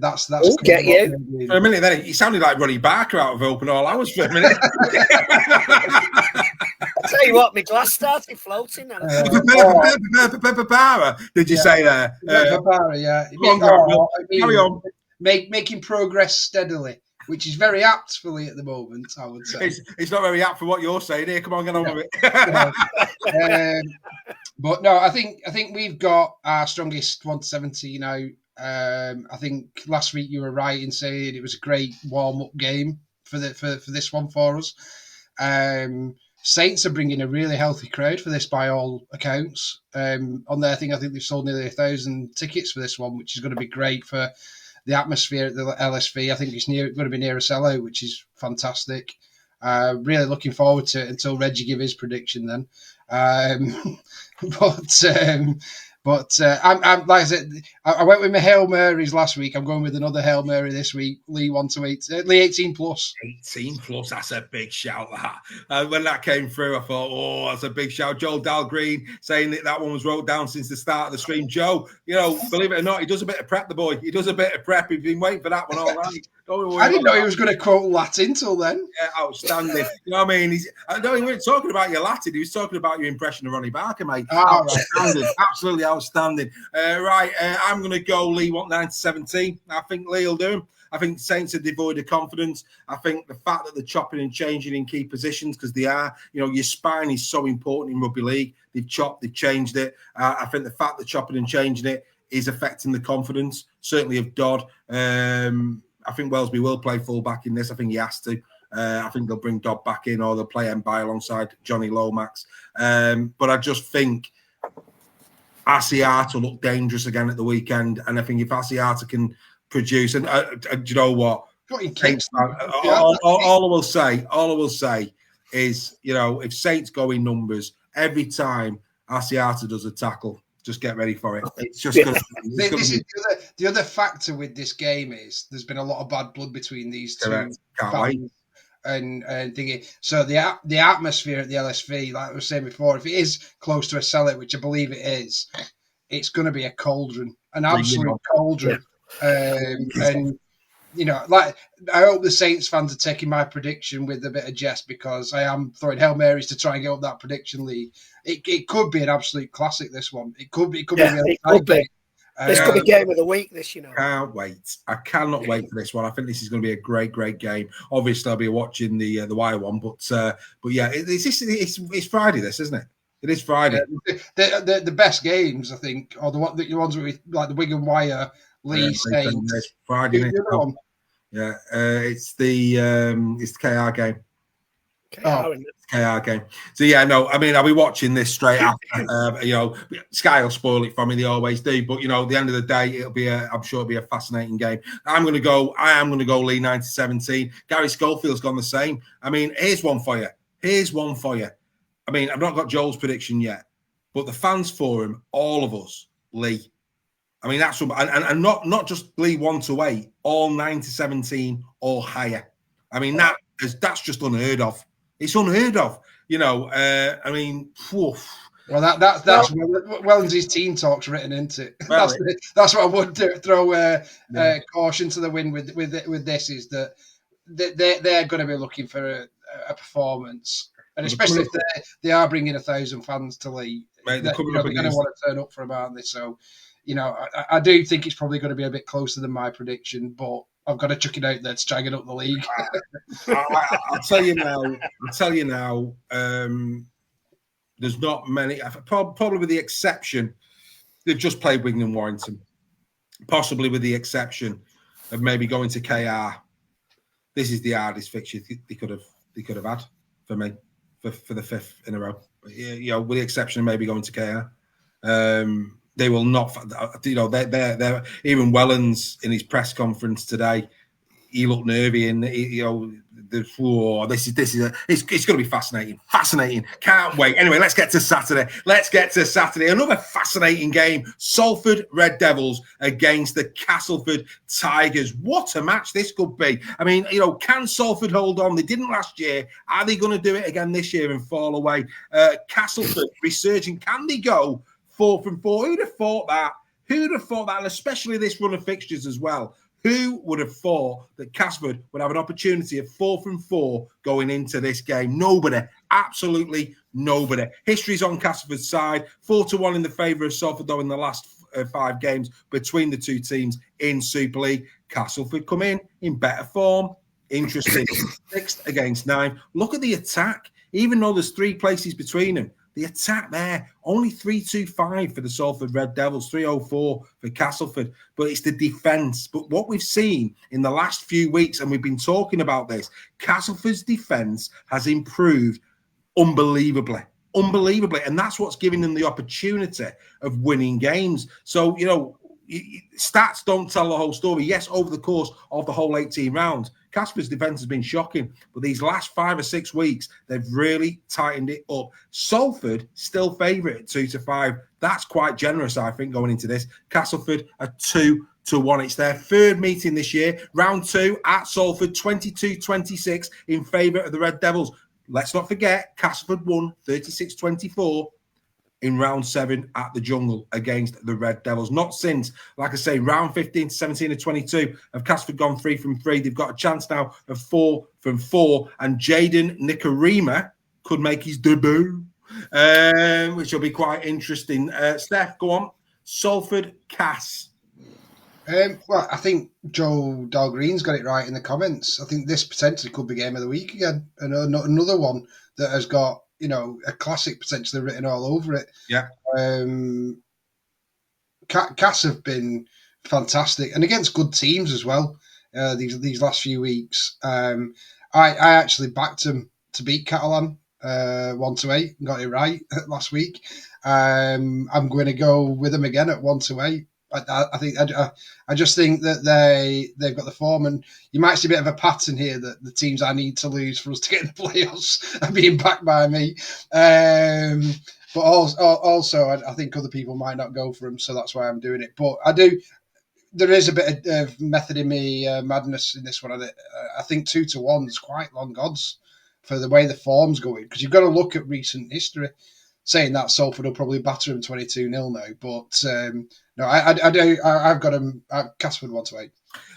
Speaker 6: that's
Speaker 5: get you
Speaker 1: for a minute. Then he sounded like Ronnie Barker out of Open All Hours for a minute.
Speaker 5: I tell you what, my glass started floating.
Speaker 1: Did you say there?
Speaker 6: Yeah.
Speaker 1: Carry on.
Speaker 6: Making progress steadily, which is very apt for Leigh at the moment, I would say.
Speaker 1: It's not very apt for what you're saying here. Come on, get on with it.
Speaker 6: But no, I think we've got our strongest 1-17 out. I think last week you were right in saying it was a great warm-up game for this one for us. Saints are bringing a really healthy crowd for this by all accounts. On their thing, I think they've sold nearly 1,000 tickets for this one, which is going to be great for the atmosphere at the LSV. I think it's going to be near a sellout, which is fantastic. Really looking forward to it until Reggie give his prediction then. But I'm like I said, I went with my Hail Marys last week. I'm going with another Hail Mary this week. Leigh 1-8, Leigh 18 plus. 18
Speaker 1: plus, that's a big shout. That when that came through, I thought, oh, that's a big shout. Joel Dalgreen saying that one was wrote down since the start of the stream. Joe, believe it or not, he does a bit of prep. The boy, he does a bit of prep. He's been waiting for that one all right.
Speaker 6: I didn't know he was going to quote Latin till then.
Speaker 1: Yeah, outstanding. You know what I mean? I don't even talking about your Latin. He was talking about your impression of Ronnie Barker, mate. Outstanding, right. Absolutely outstanding. I'm going to go Leigh 9-17. I think Leigh will do him. I think Saints are devoid of confidence. I think the fact that they're chopping and changing in key positions, because they are, your spine is so important in rugby league. They've chopped, they've changed it. I think the fact that chopping and changing it is affecting the confidence, certainly of Dodd. I think Wellesby will play full back in this. I think he has to. I think they'll bring Dodd back in, or they'll play Mbai alongside Johnny Lomax. But I just think Asiata looked dangerous again at the weekend, and I think if Asiata can produce, and do you know what? All I will say is, if Saints go in numbers every time Asiata does a tackle, just get ready for it. It's just
Speaker 6: the other factor with this game is there's been a lot of bad blood between these two.
Speaker 1: Can't wait.
Speaker 6: And thinking, so the atmosphere at the LSV, like I was saying before, if it is close to a cellar, which I believe it is, it's going to be a cauldron, an absolute cauldron. And like, I hope the Saints fans are taking my prediction with a bit of jest, because I am throwing Hail Marys to try and get up that prediction lead. It could be an absolute classic, this one. It could be.
Speaker 5: This could be game of the week, this,
Speaker 1: Can't wait. I cannot wait for this one. I think this is going to be a great, great game. Obviously, I'll be watching the Wire one, but yeah, it's Friday, this, isn't it? It is Friday.
Speaker 6: The best games, I think, are the ones where like the Wigan Wire, Leigh, Saints.
Speaker 1: Friday night. Yeah, it's the KR game. KR game. So yeah, no, I mean, I'll be watching this straight after. Sky will spoil it for me; they always do. But at the end of the day, I'm sure it'll be a fascinating game. I am going to go Leigh 9-17. Gary Schofield's gone the same. I mean, here's one for you. I mean, I've not got Joel's prediction yet, but the fans forum, all of us, Leigh. I mean, that's and not just Leigh 1-8, all 9-17 or higher. I mean, that's just unheard of. It's unheard of, I mean, woof.
Speaker 6: Well, that's Wellens' team talks written into it. That's what I would throw caution to the wind with this, is that they're going to be looking for a performance, and especially if they are bringing 1,000 fans to Leigh, they're going to want to turn up for them, aren't they? So, I do think it's probably going to be a bit closer than my prediction, but I've got to chuck it out there to try and get up the league.
Speaker 1: I'll tell you now. There's not many. Probably with the exception, they've just played Wigan and Warrington. Possibly with the exception of maybe going to KR. This is the hardest fixture they could have had for me for the fifth in a row. With the exception of maybe going to KR. They will not, they're even Wellens in his press conference today, he looked nervy, and it's going to be fascinating. Can't wait. Anyway, let's get to Saturday. Another fascinating game. Salford Red Devils against the Castleford Tigers. What a match this could be. I mean, can Salford hold on? They didn't last year. Are they going to do it again this year and fall away? Castleford resurging. Can they go 4 from 4? Who'd have thought that? And especially this run of fixtures as well. Who would have thought that Castleford would have an opportunity of 4 from 4 going into this game? Nobody. Absolutely nobody. History's on Castleford's side. 4-1 in the favour of Salford, though, in the last 5 games between the two teams in Super League. Castleford come in better form. Interesting. 6th against 9. Look at the attack. Even though there's 3 places between them, the attack there, only 325 for the Salford Red Devils, 304 for Castleford. But it's the defence. But what we've seen in the last few weeks, and we've been talking about this, Castleford's defence has improved unbelievably. And that's what's giving them the opportunity of winning games. So, stats don't tell the whole story. Yes, over the course of the whole 18 rounds, Casper's defence has been shocking, but these last 5 or 6 weeks, they've really tightened it up. Salford still favourite at 2-5. That's quite generous, I think, going into this. Castleford are 2-1. It's their 3rd meeting this year. Round 2 at Salford, 22-26 in favour of the Red Devils. Let's not forget, Castleford won 36-24 in round 7 at the Jungle against the Red Devils. Not since, like I say, round 15 to 17 and 22 have Castleford gone 3 from 3. They've got a chance now of 4 from 4. And Jaden Nikarima could make his debut, which will be quite interesting. Steph, go on. Salford, Cass.
Speaker 6: Well, I think Joe Dalgreen's got it right in the comments. I think this potentially could be game of the week again. And another one that has got, a classic potentially written all over it.
Speaker 1: Yeah.
Speaker 6: Cass have been fantastic, and against good teams as well. these last few weeks. I actually backed them to beat Catalan 1-8 and got it right last week. I'm going to go with them again at 1-8. I just think that they've got the form, and you might see a bit of a pattern here that the teams I need to lose for us to get in the playoffs are being backed by me. But also, I think other people might not go for them, so that's why I'm doing it. But I do. There is a bit of method in me madness in this one. I think 2-1 is quite long odds for the way the form's going, because you've got to look at recent history. Saying that, Salford will probably batter him 22-0 now, but no, I've got him at Castleford 1-8.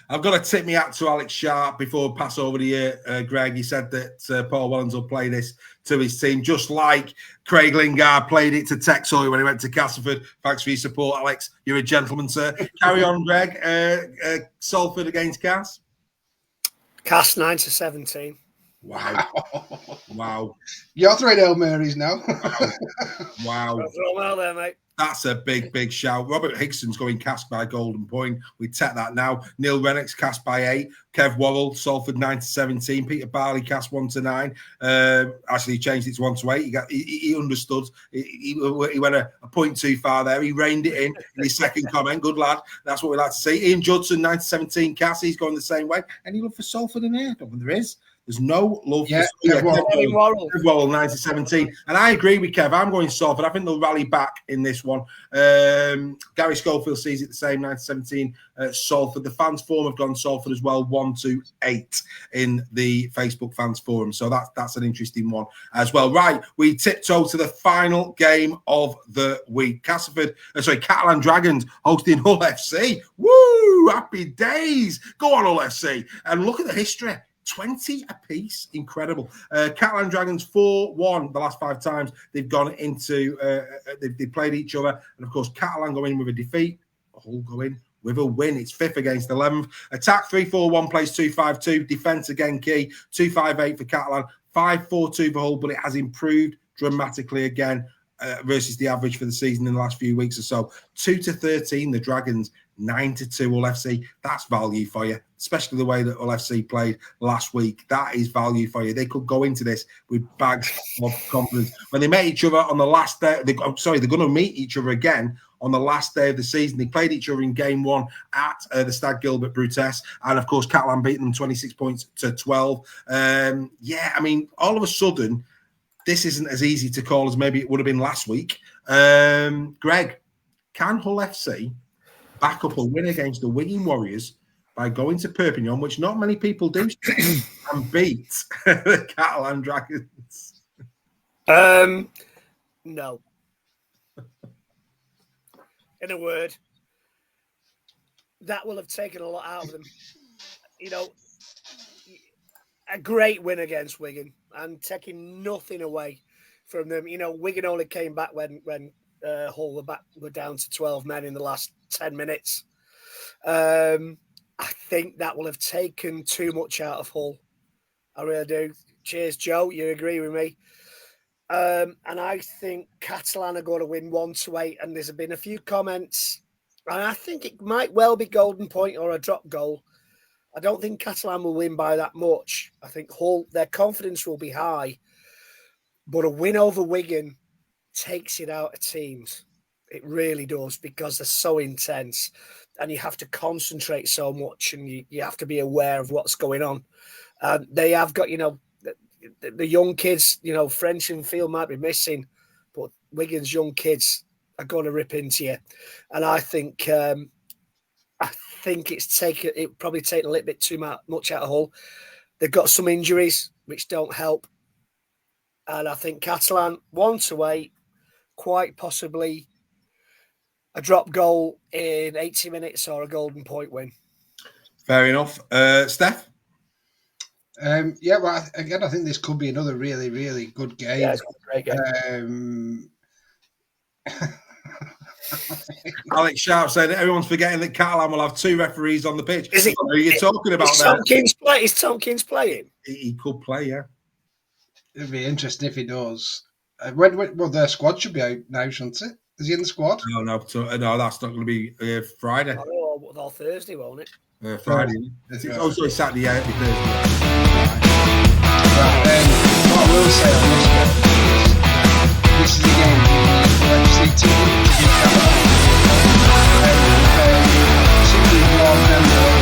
Speaker 1: I've got to tip me hat to Alex Sharp before I pass over to you, Greg. He said that Paul Wellens will play this to his team, just like Craig Lingard played it to Texoy when he went to Castleford. Thanks for your support, Alex. You're a gentleman, sir. Carry on, Greg. Salford against Cass.
Speaker 5: Cass 9-17.
Speaker 1: Wow.
Speaker 6: You're throwing Hail Marys now.
Speaker 1: Wow.
Speaker 5: Throw them out there, mate.
Speaker 1: That's a big shout. Robert Higson's going cast by Golden Point. We take that now. Neil Rennick's cast by 8. Kev Worrell, Salford 9-17. Peter Barley cast 1-9. Actually, he changed it to 1-8. He understood. He went a point too far there. He reined it in his second comment. Good lad. That's what we like to see. Ian Judson 9-17. Cass, he's going the same way. Any love for Salford in here? I don't think there is. There's no love for
Speaker 5: Kev Worrell
Speaker 1: 9-17. And I agree with Kev. I'm going Salford. I think they'll rally back in this one. Gary Schofield sees it the same, 9-17 Salford. The fans forum have gone Salford as well, 1-8 in the Facebook fans forum. So that's an interesting one as well. Right, we tiptoe to the final game of the week. Catalan Dragons hosting Hull FC. Woo! Happy days. Go on, Hull FC. And look at the history. 20 apiece, incredible. Catalan Dragons 4-1 the last 5 times they've gone into. They've played each other, and of course Catalan go in with a defeat. Hull go in with a win. It's 5th against 11th. Attack 3-4-1 plays 2-5-2. Defense again key 2-5-8 for Catalan, 5-4-2 for Hull, but it has improved dramatically again versus the average for the season in the last few weeks or so. 2-13 the Dragons. 9-2 Hull FC. That's value for you, especially the way that Hull FC played last week. That is value for you. They could go into this with bags of confidence. When they met each other on the last day, they're going to meet each other again on the last day of the season. They played each other in game 1 at the Stad Gilbert Brutess, and of course Catalan beating them 26 points to 12. All of a sudden, this isn't as easy to call as maybe it would have been last week. Greg, can Hull FC back up a win against the Wigan Warriors by going to Perpignan, which not many people do, and beat the Catalan Dragons?
Speaker 5: No. In a word, that will have taken a lot out of them. A great win against Wigan and taking nothing away from them. Wigan only came back when Hull were down to 12 men in the last 10 minutes. I think that will have taken too much out of Hull. I really do. Cheers, Joe. You agree with me? And I think Catalan are going to win 1-8. And there's been a few comments, and I think it might well be Golden Point or a drop goal. I don't think Catalan will win by that much. I think Hull, their confidence will be high, but a win over Wigan takes it out of teams. It really does, because they're so intense and you have to concentrate so much, and you have to be aware of what's going on. They have got, the young kids, French and Field might be missing, but Wigan's young kids are going to rip into you. And I think it probably taken a little bit too much out of Hull. They've got some injuries which don't help. And I think Catalan 1-8, quite possibly a drop goal in 80 minutes or a Golden Point win. Fair
Speaker 1: enough. Steph?
Speaker 6: I think this could be another really, really good game.
Speaker 5: Yeah, it's a great game.
Speaker 1: Alex Sharp said everyone's forgetting that Catalan will have 2 referees on the pitch. Who are you talking about there?
Speaker 5: Is Tompkins playing?
Speaker 1: He could play, yeah.
Speaker 6: It'd be interesting if he does. Well, their squad should be out now, shouldn't it? Is he in the squad?
Speaker 1: No, that's not going to be Friday.
Speaker 5: Or Thursday, won't it?
Speaker 1: Friday. It's also Saturday, yeah, it'll be Thursday.
Speaker 6: What I will say on this one is this is the game the FC team to give Catalan. Simply one member of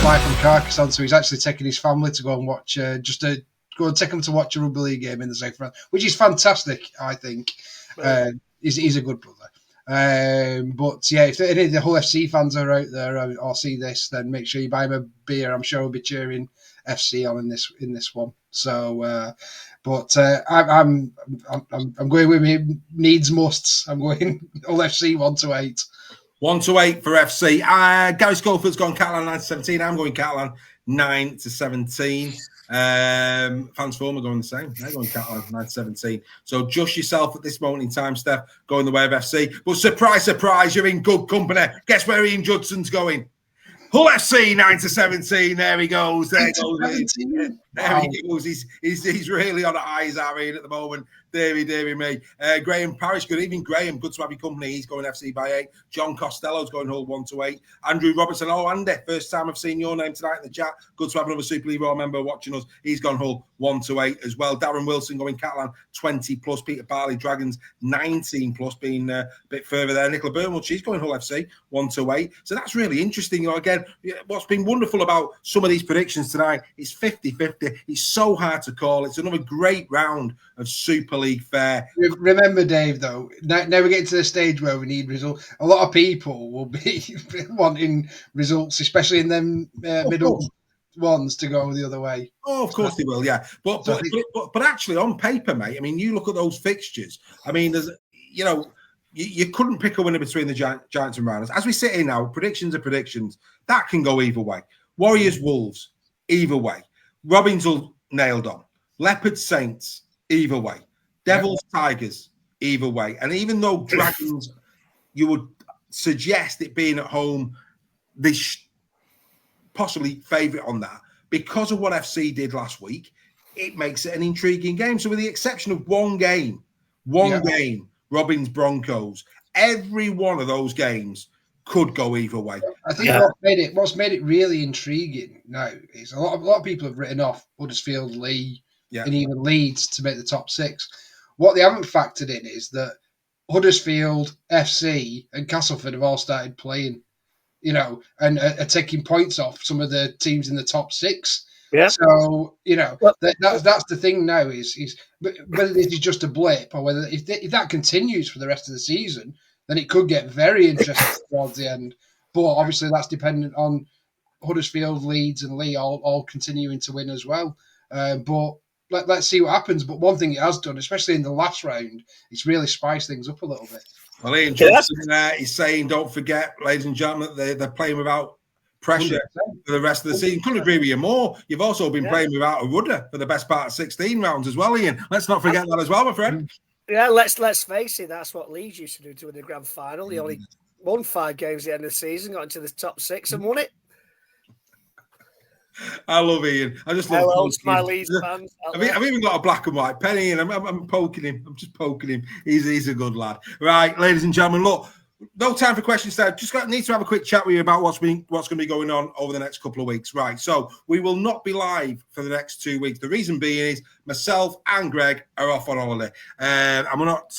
Speaker 6: fly from Carcassonne, so he's actually taking his family to go and watch go and take them to watch a rugby league game in the south, which is fantastic. I think he's a good brother. But yeah, if any of the Hull FC fans are out there or see this, then make sure you buy him a beer. I'm sure he'll be cheering FC on in this one. So, I'm going with me needs musts. I'm going Hull FC 1-8.
Speaker 1: 1-8 for FC. Gary Schofields gone Catalan 9-17. I'm going Catalan 9-17. Fans form are going the same. They're going Catalan 9-17. So just yourself at this moment in time, Steph, going the way of FC. But surprise, surprise, you're in good company. Guess where Ian Judson's going? Hull FC 9-17. There he goes. There he goes. He's really on a high, is Ian, at the moment. Deary me. Graham Parrish, good evening, Graham. Good to have you company. He's going FC by 8. John Costello's going Hull 1-8. Andrew Robertson. Oh, Andy, first time I've seen your name tonight in the chat. Good to have another Super League Raw member watching us. He's gone Hull 1-8 as well. Darren Wilson going Catalan 20+. Peter Barley Dragons 19+, being a bit further there. Nicola Burnwood, she's going Hull FC 1-8. So that's really interesting. Again, what's been wonderful about some of these predictions tonight is 50-50. It's so hard to call. It's another great round of Super League fare.
Speaker 6: Remember, Dave, though, now we're getting to the stage where we need results. A lot of people will be wanting results, especially in them middle ones, to go the other way.
Speaker 1: Oh, of course they will, yeah. But actually, on paper, mate, I mean, you look at those fixtures. I mean, there's, you couldn't pick a winner between the Giants and Rhinos. As we sit here now, predictions are predictions. That can go either way. Warriors, Wolves, either way. Robins will nailed on. Leopards, Saints, either way. Devils, Tigers, either way. And even though Dragons, you would suggest it being at home, they possibly favourite on that. Because of what FC did last week, it makes it an intriguing game. So with the exception of one game, Robins, Broncos, every one of those games could go either way.
Speaker 6: I think what's made it really intriguing now is a lot of people have written off Huddersfield, Leigh, and even Leeds to make the top 6. What they haven't factored in is that Huddersfield, FC, and Castleford have all started playing, and are taking points off some of the teams in the top 6. Yeah. So that's the thing now is whether this is just a blip or whether if that continues for the rest of the season, then it could get very interesting towards the end. But obviously that's dependent on Huddersfield, Leeds, and Leigh all continuing to win as well. But let's see what happens. But one thing it has done, especially in the last round, it's really spiced things up a little bit.
Speaker 1: Well, Ian Johnson is saying, don't forget, ladies and gentlemen, they're playing without pressure 100%. For the rest of the season. Couldn't agree with you more. You've also been playing without a rudder for the best part of 16 rounds as well, Ian. Let's not forget that as well, my friend.
Speaker 5: Yeah, let's face it. That's what Leeds used to do to win the grand final. He only won 5 games at the end of the season, got into the top 6 and won it.
Speaker 1: I love Ian. I just love
Speaker 5: my Leeds fans.
Speaker 1: I've even got a black and white penny, and I'm poking him. I'm just poking him. He's a good lad. Right, ladies and gentlemen, look, no time for questions there. Just need to have a quick chat with you about what's going to be going on over the next couple of weeks. Right, so we will not be live for the next 2 weeks. The reason being is myself and Greg are off on holiday, and we're not.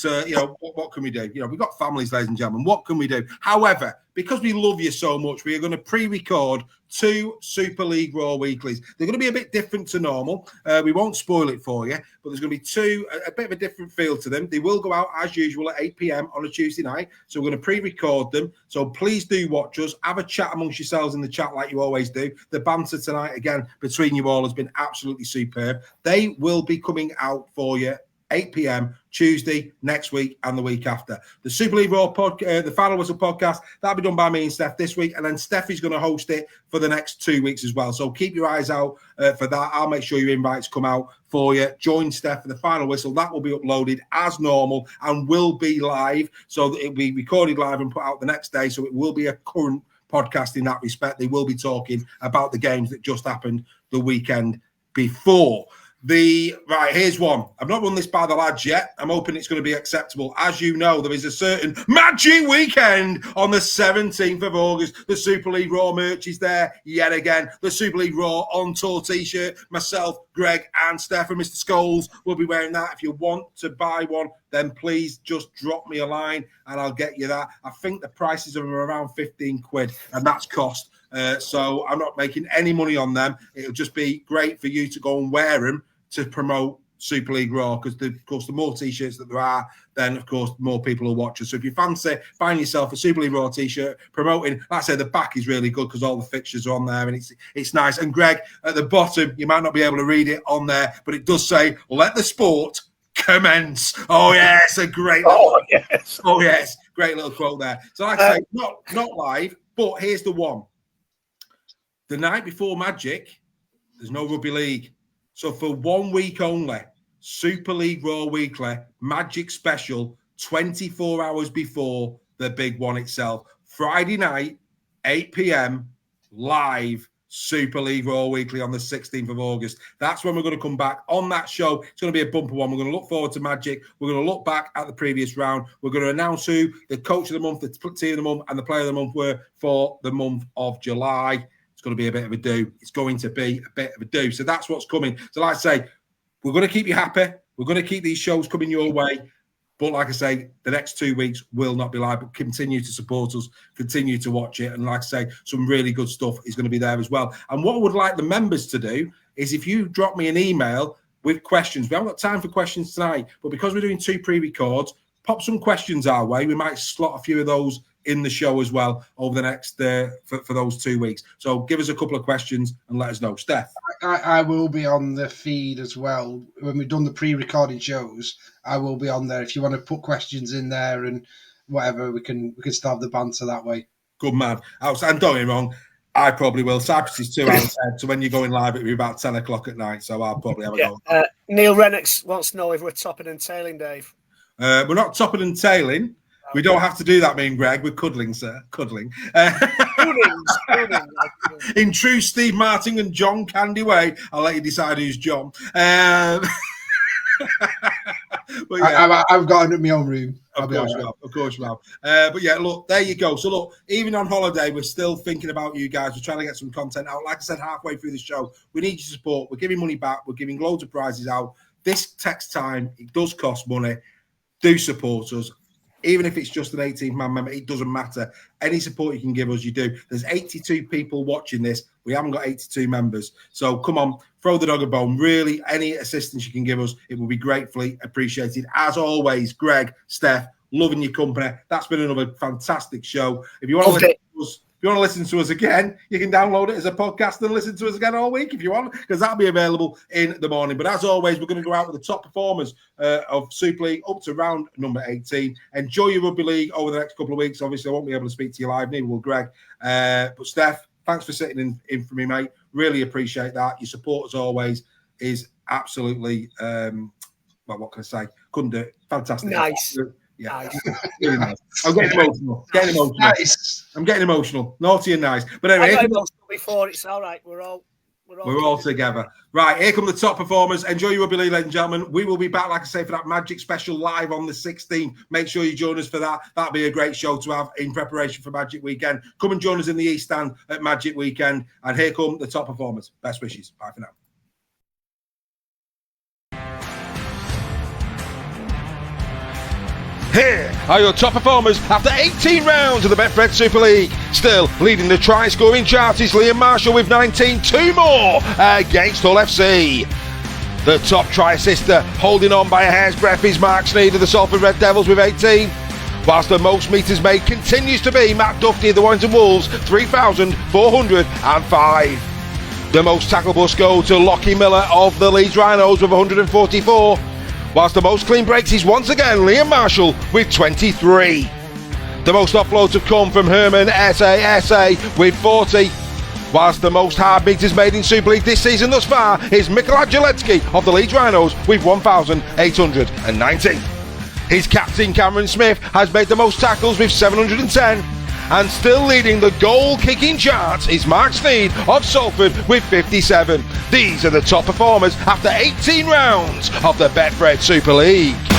Speaker 1: What can we do? We've got families, ladies and gentlemen. What can we do? However, because we love you so much, we are going to pre-record 2 Super League Raw weeklies. They're going to be a bit different to normal. We won't spoil it for you, but there's going to be 2, a bit of a different feel to them. They will go out as usual at 8 p.m. on a Tuesday night. So we're going to pre-record them. So please do watch us. Have a chat amongst yourselves in the chat like you always do. The banter tonight, again, between you all has been absolutely superb. They will be coming out for you 8 p.m. Tuesday, next week, and the week after. The Super League Raw the Final Whistle podcast, that'll be done by me and Steph this week, and then Steph is going to host it for the next 2 weeks as well. So keep your eyes out for that. I'll make sure your invites come out for you. Join Steph for the Final Whistle. That will be uploaded as normal and will be live. So it'll be recorded live and put out the next day. So it will be a current podcast in that respect. They will be talking about the games that just happened the weekend before. Right, here's one. I've not run this by the lads yet. I'm hoping it's going to be acceptable. As you know, there is a certain magic weekend on the 17th of August. The Super League Raw merch is there yet again. The Super League Raw on tour t-shirt. Myself, Greg, and Steph and Mr. Scholes will be wearing that. If you want to buy one, then please just drop me a line and I'll get you that. I think the prices of them are around 15 quid, and that's cost. So I'm not making any money on them. It'll just be great for you to go and wear them to promote Super League Raw, because of course the more t-shirts that there are, then of course more people will watch us. So if you fancy buying yourself a Super League Raw t-shirt promoting, like I say, the back is really good because all the fixtures are on there and it's nice. And Greg, at the bottom, you might not be able to read it on there, but it does say, "Let the sport commence." Oh yes, a great great little quote there. So like I say, not live, but here's the one. The night before Magic, there's no Rugby League. So for 1 week only, Super League Raw Weekly, Magic Special, 24 hours before the big one itself. Friday night, 8 p.m, live Super League Raw Weekly on the 16th of August. That's when we're going to come back on that show. It's going to be a bumper one. We're going to look forward to Magic. We're going to look back at the previous round. We're going to announce who the coach of the month, the team of the month, and the player of the month were for the month of July. Going to be a bit of a do. It's going to be a bit of a do. So that's what's coming. So like I say, we're going to keep you happy. We're going to keep these shows coming your way. But like I say, the next 2 weeks will not be live, but continue to support us, continue to watch it. And like I say, some really good stuff is going to be there as well. And what I would like the members to do is if you drop me an email with questions. We haven't got time for questions tonight, but because we're doing 2 pre-records, pop some questions our way. We might slot a few of those in the show as well over the next for those 2 weeks. So give us a couple of questions and let us know. Steph,
Speaker 6: I will be on the feed as well when we've done the pre-recorded shows. I will be on there if you want to put questions in there and whatever. We can start the banter that way.
Speaker 1: Good man. And don't get me wrong, I probably will. Cyprus is 2 hours ahead, so when you're going live, it'll be about 10 o'clock at night. So I'll probably have a go.
Speaker 5: Neil Rennox wants to know if we're topping and tailing, Dave.
Speaker 1: We're not topping and tailing. We don't have to do that, me and Greg. We're cuddling, sir. Cuddling. In true Steve Martin and John Candy way, I'll let you decide who's John. But
Speaker 6: yeah. I've got it in my own room.
Speaker 1: Of course you have. But yeah, look, there you go. So look, even on holiday, we're still thinking about you guys. We're trying to get some content out. Like I said, halfway through the show, we need your support. We're giving money back. We're giving loads of prizes out. This text time, it does cost money. Do support us. Even if it's just an 18-man member, it doesn't matter. Any support you can give us, you do. There's 82 people watching this. We haven't got 82 members. So come on, throw the dog a bone. Really, any assistance you can give us, it will be gratefully appreciated. As always, Greg, Steph, loving your company. That's been another fantastic show. If you want to listen to us, if you want to listen to us again, you can download it as a podcast and listen to us again all week if you want, because that'll be available in the morning. But as always, we're going to go out with the top performers of Super League up to round number 18. Enjoy your Rugby League over the next couple of weeks. Obviously, I won't be able to speak to you live, neither will Greg. But Steph, thanks for sitting in for me, mate. Really appreciate that. Your support, as always, is absolutely, well, what can I say? Couldn't do it. Fantastic.
Speaker 5: Nice.
Speaker 1: Yeah,
Speaker 5: nice.
Speaker 1: Really nice. I'm getting emotional.
Speaker 6: Nice.
Speaker 1: I'm getting emotional. Naughty and nice. But anyway,
Speaker 5: I got emotional before. It's all right. We're all
Speaker 1: together. Right, here come the top performers. Enjoy your Rugby League, ladies and gentlemen. We will be back, like I say, for that Magic Special live on the 16th. Make sure you join us for that. That'll be a great show to have in preparation for Magic Weekend. Come and join us in the East Stand at Magic Weekend. And here come the top performers. Best wishes. Bye for now. Here are your top performers after 18 rounds of the Betfred Super League. Still leading the try-scoring chart is Liam Marshall with 19, 2 more against Hull FC. The top try assister, holding on by a hair's breadth, is Mark Sneed of the Salford Red Devils with 18. Whilst the most metres made continues to be Matt Duffy of the Warrington Wolves, 3,405. The most tackle busts go to Lockie Miller of the Leeds Rhinos with 144. Whilst the most clean breaks is once again Liam Marshall with 23. The most offloads have come from Herman SA with 40. Whilst the most hard meters made in Super League this season thus far is Mikola Jeletsky of the Leeds Rhinos with 1,890. His captain Cameron Smith has made the most tackles with 710. And still leading the goal-kicking charts is Mark Sneed of Salford with 57. These are the top performers after 18 rounds of the Betfred Super League.